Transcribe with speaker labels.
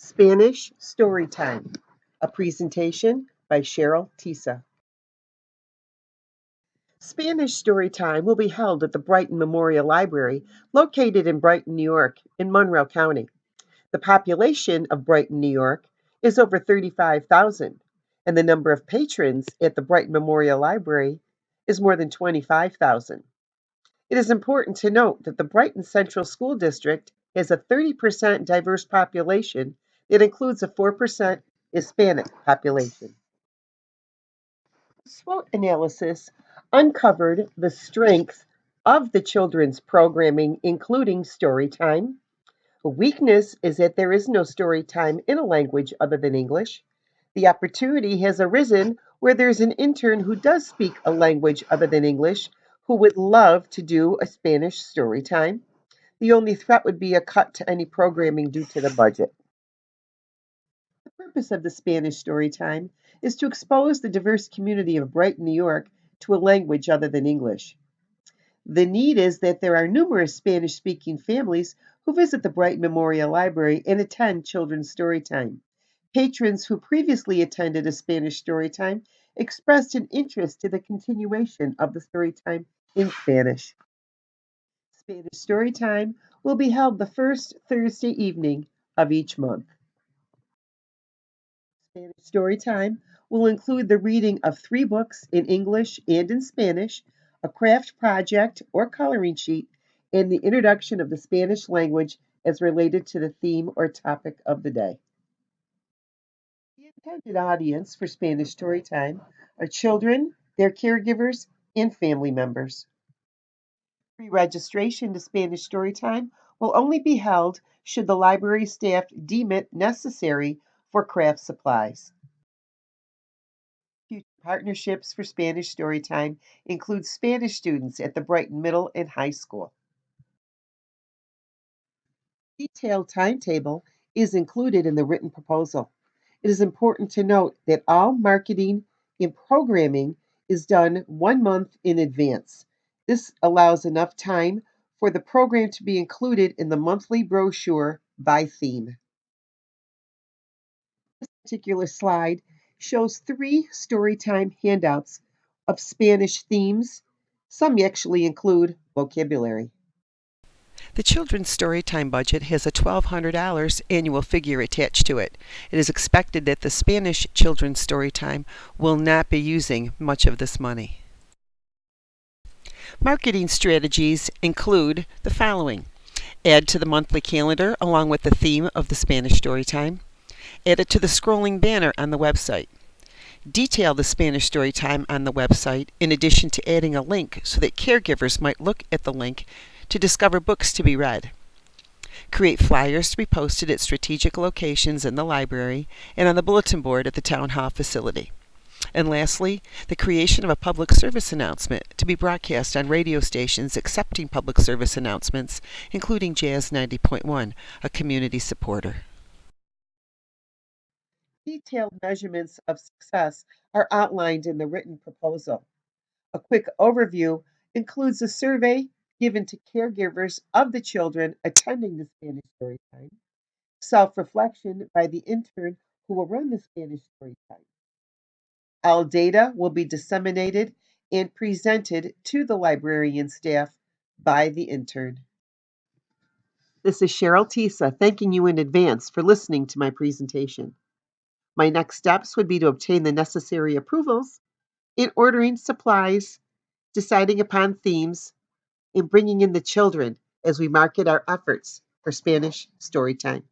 Speaker 1: Spanish Storytime, a presentation by Cheryl, Tisa. Spanish Storytime will be held at the Brighton Memorial Library, located in Brighton, New York, in Monroe County. The population of Brighton, New York is over 35,000, and the number of patrons at the Brighton Memorial Library is more than 25,000. It is important to note that the Brighton Central School District has a 30% diverse population that includes a 4% Hispanic population. SWOT analysis uncovered the strengths of the children's programming, including story time. A weakness is that there is no story time in a language other than English. The opportunity has arisen where there's an intern who does speak a language other than English who would love to do a Spanish story time. The only threat would be a cut to any programming due to the budget. The purpose of the Spanish story time is to expose the diverse community of Brighton, New York to a language other than English. The need is that there are numerous Spanish speaking families who visit the Brighton Memorial Library and attend children's storytime. Patrons who previously attended a Spanish storytime expressed an interest to the continuation of the storytime in Spanish. Spanish Storytime will be held the first Thursday evening of each month. Spanish Storytime will include the reading of 3 books in English and in Spanish, a craft project or coloring sheet, and the introduction of the Spanish language as related to the theme or topic of the day. The intended audience for Spanish Storytime are children, their caregivers, and family members. Pre-registration to Spanish Storytime will only be held should the library staff deem it necessary for craft supplies. Future partnerships for Spanish Storytime include Spanish students at the Brighton Middle and High School. Detailed timetable is included in the written proposal. It is important to note that all marketing and programming is done 1 month in advance. This allows enough time for the program to be included in the monthly brochure by theme. This particular slide shows 3 storytime handouts of Spanish themes. Some actually include vocabulary.
Speaker 2: The children's storytime budget has a $1,200 annual figure attached to it. It is expected that the Spanish children's storytime will not be using much of this money. Marketing strategies include the following. Add to the monthly calendar along with the theme of the Spanish Storytime. Add it to the scrolling banner on the website. Detail the Spanish Storytime on the website in addition to adding a link so that caregivers might look at the link to discover books to be read. Create flyers to be posted at strategic locations in the library and on the bulletin board at the town hall facility. And lastly, the creation of a public service announcement to be broadcast on radio stations accepting public service announcements, including Jazz 90.1, a community supporter.
Speaker 1: Detailed measurements of success are outlined in the written proposal. A quick overview includes a survey given to caregivers of the children attending the Spanish Storytime, self-reflection by the intern who will run the Spanish Storytime. All data will be disseminated and presented to the librarian staff by the intern. This is Cheryl Tisa thanking you in advance for listening to my presentation. My next steps would be to obtain the necessary approvals in ordering supplies, deciding upon themes, and bringing in the children as we market our efforts for Spanish Storytime.